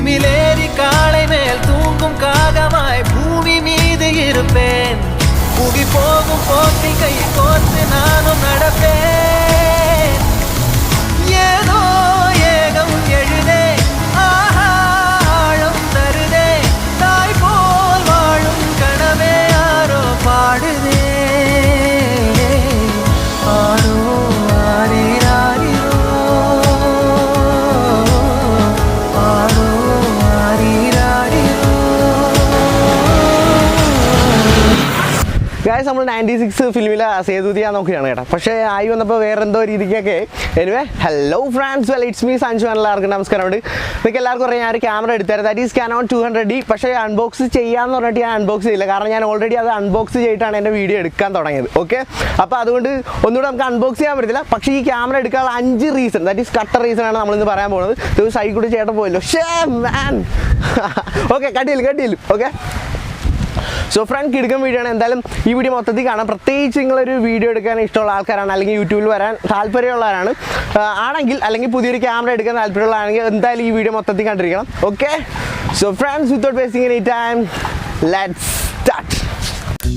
திமிலேறி காளை மேல் தூங்கும் காகமாய் பூமி மீது இருப்பேன். புவி போகும் போக்கில் கை கோர்த்து நானும் நடப்பேன். ஏதோ ஏகம் எழுதே ஆழம் தருதே தாய் போல் வாழும் கனவே யாரோ பாடுதே ஆரோ ஆரீராரிரோ ஆரோ ஆரீராரிரோ. ഗായ്സ് നമ്മൾ 96 ഫിലിമിലെ സേതുതിയാൻ നോക്കുകയാണ് കേട്ടോ. പക്ഷേ ആയി വന്നപ്പോൾ വേറെ എന്തോ രീതിക്കൊക്കെ. Anyway hello friends, well it's me Sanju. എല്ലാവർക്കും നമസ്കാരമുണ്ട്. നിങ്ങൾക്ക് എല്ലാവർക്കും അറിയാം ഞാൻ ഒരു ക്യാമറ എടുത്തായിരുന്നു. That is Canon 200D. പക്ഷേ അൺബോക്സ് ചെയ്യാമെന്ന് പറഞ്ഞിട്ട് ഞാൻ അൺബോക്സ് ചെയ്യില്ല. കാരണം ഞാൻ ഓൾറെഡി അത് അൺബോക്സ് ചെയ്തിട്ടാണ് എൻ്റെ വീഡിയോ എടുക്കാൻ തുടങ്ങിയത്. ഓക്കെ, അപ്പോൾ അതുകൊണ്ട് ഒന്നുകൂടെ നമുക്ക് അൺബോക്സ് ചെയ്യാൻ പറ്റത്തില്ല. പക്ഷേ ഈ ക്യാമറ എടുക്കാനുള്ള 5 റീസൺ, ദാറ്റ് ഈസ് കട്ട റീസണാണ് നമ്മളിന്ന് പറയാൻ പോകുന്നത്. ഇത് സൈഡിൽ കൂടി ചേട്ടൻ പോയല്ലോ, ഷേ മാൻ. ഓക്കെ, കട്ടിയില്ല. ഓക്കെ, സോ ഫ്രണ്ട് കിടക്കുന്ന വീഡിയോ ആണ്. എന്തായാലും ഈ വീഡിയോ മൊത്തത്തിൽ കാണാം. പ്രത്യേകിച്ച് നിങ്ങളൊരു വീഡിയോ എടുക്കാൻ ഇഷ്ടമുള്ള ആൾക്കാരാണ്, അല്ലെങ്കിൽ യൂട്യൂബിൽ വരാൻ താല്പര്യമുള്ളവരാണ് ആണെങ്കിൽ, അല്ലെങ്കിൽ പുതിയൊരു ക്യാമറ എടുക്കാൻ താല്പര്യമുള്ളതാണെങ്കിൽ എന്തായാലും ഈ വീഡിയോ മൊത്തത്തിൽ കണ്ടിരിക്കണം. Okay, so friends without wasting any time let's start.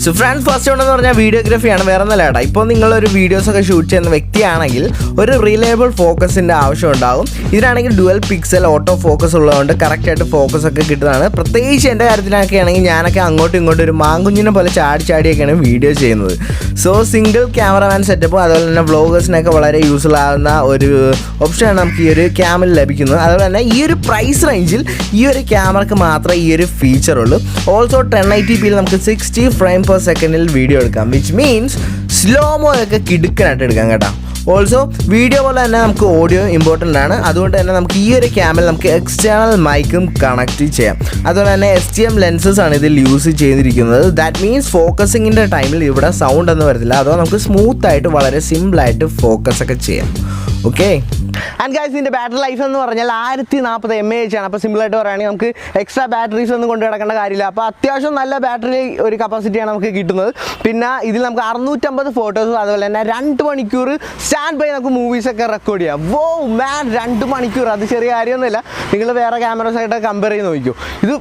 So friends, first ഉണ്ടെന്ന് പറഞ്ഞാൽ വീഡിയോഗ്രാഫിയാണ്. വേറെ ഒന്നല്ല കേട്ടോ. ഇപ്പോൾ നിങ്ങളൊരു വീഡിയോസൊക്കെ ഷൂട്ട് ചെയ്യുന്ന വ്യക്തിയാണെങ്കിൽ ഒരു റിലയബിൾ ഫോക്കസിൻ്റെ ആവശ്യം ഉണ്ടാകും. ഇതിനാണെങ്കിൽ ഡുവൽ പിക്സൽ ഓട്ടോ ഫോക്കസ് ഉള്ളതുകൊണ്ട് കറക്റ്റായിട്ട് ഫോക്കസ് ഒക്കെ കിട്ടുന്നതാണ്. പ്രത്യേകിച്ച് എൻ്റെ കാര്യത്തിലൊക്കെ ആണെങ്കിൽ ഞാനൊക്കെ അങ്ങോട്ടും ഇങ്ങോട്ടും ഒരു മാങ്കുഞ്ഞിനെ പോലെ ചാടിയൊക്കെയാണ് വീഡിയോ ചെയ്യുന്നത്. സോ സിംഗിൾ ക്യാമറമാൻ സെറ്റപ്പും അതുപോലെ തന്നെ വ്ളോഗേഴ്സിനൊക്കെ വളരെ യൂസ്ഫുൾ ആകുന്ന ഒരു ഓപ്ഷനാണ് നമുക്ക് ഈ ഒരു ക്യാമറ ലഭിക്കുന്നത്. അതുപോലെ തന്നെ ഈ ഒരു പ്രൈസ് റേഞ്ചിൽ ഈ ഒരു ക്യാമറക്ക് മാത്രമേ ഈ ഒരു ഫീച്ചറുള്ളൂ. ഓൾസോ 1080p നമുക്ക് 60 ഫ്രെയിം പെർ സെക്കൻഡിൽ വീഡിയോ എടുക്കാം, വിച്ച് മീൻസ് സ്ലോമോ ഒക്കെ കിടുക്കനായിട്ട് എടുക്കാം കേട്ടോ. ഓൾസോ വീഡിയോ പോലെ തന്നെ നമുക്ക് ഓഡിയോ ഇമ്പോർട്ടൻ്റ് ആണ്. അതുകൊണ്ട് തന്നെ നമുക്ക് ഈ ഒരു ക്യാമറ നമുക്ക് എക്സ്റ്റേണൽ മൈക്കും കണക്ട് ചെയ്യാം. അതുപോലെ തന്നെ STM ലെൻസസ് ആണ് ഇതിൽ യൂസ് ചെയ്തിരിക്കുന്നത്. ദാറ്റ് മീൻസ് ഫോക്കസിങ്ങിൻ്റെ ടൈമിൽ ഇവിടെ സൗണ്ട് ഒന്നും വരത്തില്ല. അതോ നമുക്ക് സ്മൂത്തായിട്ട് വളരെ സിമ്പിളായിട്ട് ഫോക്കസ് ഒക്കെ ചെയ്യാം. ഓക്കെ, ആൻഡ് ഗൈസ് ഇതിൻ്റെ ബാറ്ററി ലൈഫ് എന്ന് പറഞ്ഞാൽ 1040 mAh ആണ്. അപ്പോൾ സിമ്പിളായിട്ട് പറയുകയാണെങ്കിൽ നമുക്ക് എക്സ്ട്രാ ബാറ്ററീസ് ഒന്നും കൊണ്ടു കിടക്കേണ്ട കാര്യമില്ല. അപ്പോൾ അത്യാവശ്യം നല്ല ബാറ്ററി ഒരു കപ്പാസിറ്റിയാണ് നമുക്ക് കിട്ടുന്നത്. പിന്നെ ഇതിൽ നമുക്ക് 650 ഫോട്ടോസും അതുപോലെ തന്നെ 2 മണിക്കൂർ സ്റ്റാൻഡ് ബൈ നമുക്ക് മൂവീസൊക്കെ റെക്കോർഡ് ചെയ്യാം. വോ മാൻ, 2 മണിക്കൂർ, അത് ചെറിയ കാര്യമൊന്നുമില്ല. നിങ്ങൾ വേറെ ക്യാമറസായിട്ട് കമ്പയർ ചെയ്ത് നോക്കിക്കോ. ഇത്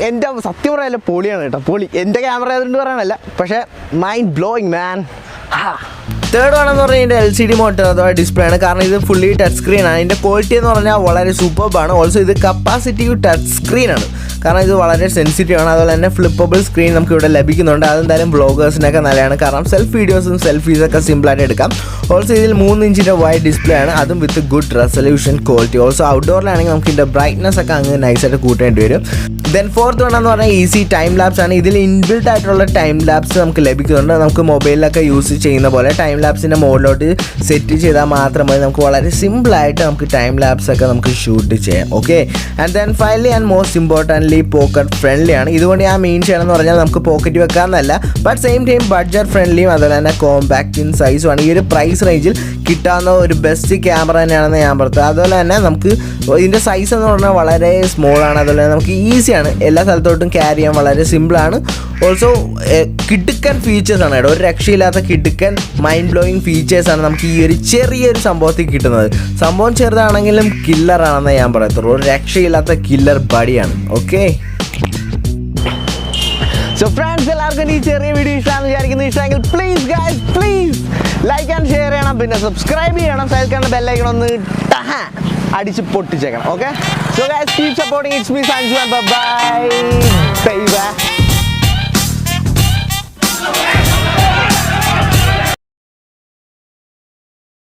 എൻ്റെ സത്യം പറയാനല്ല, പൊളിയാണ് കേട്ടോ, പൊളി. എൻ്റെ ക്യാമറ ആയതുകൊണ്ട് പറയാനല്ല, പക്ഷേ മൈൻഡ് ബ്ലോയിങ് മാൻ. തേർഡ് ആണെന്ന് പറഞ്ഞാൽ ഇതിൻ്റെ LCD മോട്ടർ അഥവാ ഡിസ്പ്ലേ ആണ്. കാരണം ഇത് ഫുള്ളി ടച്ച് സ്ക്രീൻ ആണ്. ഇതിൻ്റെ ക്വാളിറ്റി എന്ന് പറഞ്ഞാൽ വളരെ സൂപ്പർബാണ്. ഓൾസോ ഇത് കപ്പാസിറ്റീവ് ടച്ച് സ്ക്രീനാണ്. കാരണം ഇത് വളരെ സെൻസിറ്റീവ് ആണ്. അതുപോലെ തന്നെ ഫ്ലിപ്പബിൾ സ്ക്രീൻ നമുക്ക് ഇവിടെ ലഭിക്കുന്നുണ്ട്. അതെന്തായാലും ബ്ലോഗേഴ്സിനൊക്കെ നല്ലതാണ്. കാരണം വീഡിയോസും സെൽഫീസൊക്കെ സിമ്പിളായിട്ട് എടുക്കാം. ഓൾസോ ഇതിൽ 3 ഇഞ്ചിൻ്റെ വൈഡ് ഡിസ്പ്ലേ ആണ്, അതും with good resolution quality. Also ഔട്ട്ഡോറിലാണെങ്കിൽ നമുക്ക് ഇതിൻ്റെ ബ്രൈറ്റ്നസ് ഒക്കെ അങ്ങ് നൈസായിട്ട് കൂട്ടേണ്ടി വരും. ദെൻ ഫോർത്ത് വൺ എന്ന് പറഞ്ഞാൽ ഈസി ടൈം ലാപ്സ് ആണ്. ഇതിൽ ഇൻബിൽട്ട് ആയിട്ടുള്ള ടൈം ലാപ്സ് നമുക്ക് ലഭിക്കുന്നുണ്ട്. നമുക്ക് മൊബൈലിലൊക്കെ യൂസ് ചെയ്യുന്ന പോലെ ടൈം ലാപ്സിൻ്റെ മോഡിലോട്ട് സെറ്റ് ചെയ്താൽ മാത്രം മതി. നമുക്ക് വളരെ സിമ്പിളായിട്ട് നമുക്ക് ടൈം ലാപ്സ് ഒക്കെ നമുക്ക് ഷൂട്ട് ചെയ്യാം. Okay, and then finally and most importantly pocket friendly ആണ്. ഇതുകൊണ്ട് ഞാൻ മെയിൻ ചെയ്യണമെന്ന് പറഞ്ഞാൽ നമുക്ക് പോക്കറ്റ് വെക്കാമെന്നല്ല, ബട്ട് സെയിം ടൈം ബഡ്ജറ്റ് ഫ്രണ്ട്ലിയും അതുപോലെ തന്നെ കോമ്പാക്റ്റ് ഇൻ സൈസും ആണ്. ഈ ഒരു പ്രൈസ് റേഞ്ചിൽ കിട്ടാവുന്ന ഒരു ബെസ്റ്റ് ക്യാമറ തന്നെയാണെന്ന് ഞാൻ പറഞ്ഞത്. അതുപോലെ തന്നെ നമുക്ക് ഇതിൻ്റെ സൈസ് എന്ന് പറഞ്ഞാൽ വളരെ സ്മോൾ ആണ്. അതുപോലെ തന്നെ നമുക്ക് ഈസിയാണ്, എല്ലാ സ്ഥലത്തോട്ടും ക്യാരി ചെയ്യാൻ വളരെ സിമ്പിളാണ്. ഓൾസോ കിടുക്കൻ ഫീച്ചേഴ്സാണ് കേട്ടോ, ഒരു രക്ഷയില്ലാത്ത കിടുക്കൻ മൈൻഡ് ബ്ലോയിങ് ഫീച്ചേഴ്സാണ് നമുക്ക് ഈ ഒരു ചെറിയൊരു സംഭവത്തിൽ കിട്ടുന്നത്. സംഭവം ചെറുതാണെങ്കിലും കില്ലറാണെന്ന് ഞാൻ പറയത്തുള്ളൂ. ഒരു രക്ഷയില്ലാത്ത കില്ലർ ബഡിയാണ്. ഓക്കെ, സോ ഫ്രണ്ട്സ്, എല്ലാവർക്കും ഈ ചെറിയ വീഡിയോ ഇഷ്ടമാണെന്ന് വിചാരിക്കുന്നു. ഇഷ്ടമെങ്കിൽ please guys please like and share ചെയ്യണം. പിന്നെ സബ്സ്ക്രൈബ് ചെയ്യണം. സൈഡിൽ കാണുന്ന ബെല്ലൈക്കൺ ഒന്ന് അടിച്ച് പൊട്ടിച്ചേക്കണം. Okay, so guys keep supporting. It's me Sanju and bye bye.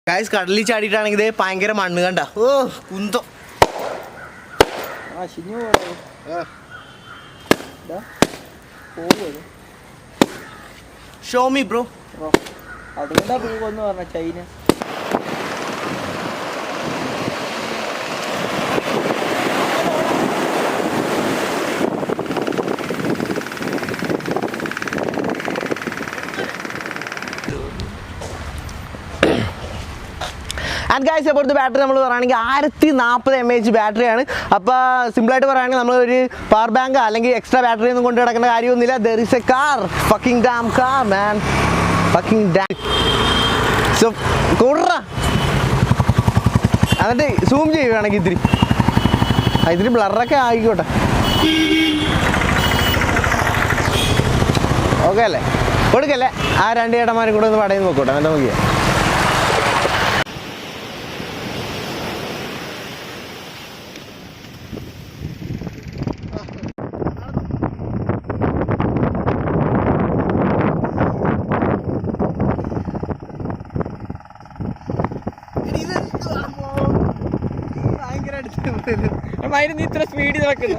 Guys കടലിൽ ചാടിയിട്ടാണെങ്കിൽ ഇതേ ഭയങ്കര മണ്ണ് കണ്ട. ഓ കുന്തം ഷോ മീ ബ്രോ. അതുകൊണ്ടാ പോകുമെന്ന് പറഞ്ഞ China. And guys about the battery നമ്മൾ പറയുകയാണെങ്കിൽ 1040 mAh ബാറ്ററിയാണ്. അപ്പോൾ സിമ്പിളായിട്ട് പറയുകയാണെങ്കിൽ നമ്മളൊരു പവർ ബാങ്ക് അല്ലെങ്കിൽ എക്സ്ട്രാ ബാറ്ററി ഒന്നും കൊണ്ട് കിടക്കേണ്ട കാര്യമൊന്നുമില്ല. There is A car, fucking dam car man, fucking dam. So കൂട എന്നിട്ട് സൂം ചെയ്യുകയാണെങ്കിൽ ഇത്തിരി ഇതിന് ബ്ലറൊക്കെ ആയിക്കോട്ടെ. ഓക്കെ അല്ലേ? കൊടുക്കല്ലേ? ആ 2 ചേട്ടന്മാരും കൂടെ ഒന്ന് പടയിൽ നോക്കോട്ടെ. എന്നിട്ട് നോക്കിയാ നീ ഇത്ര സ്പീഡിൽ നടക്കുന്നു.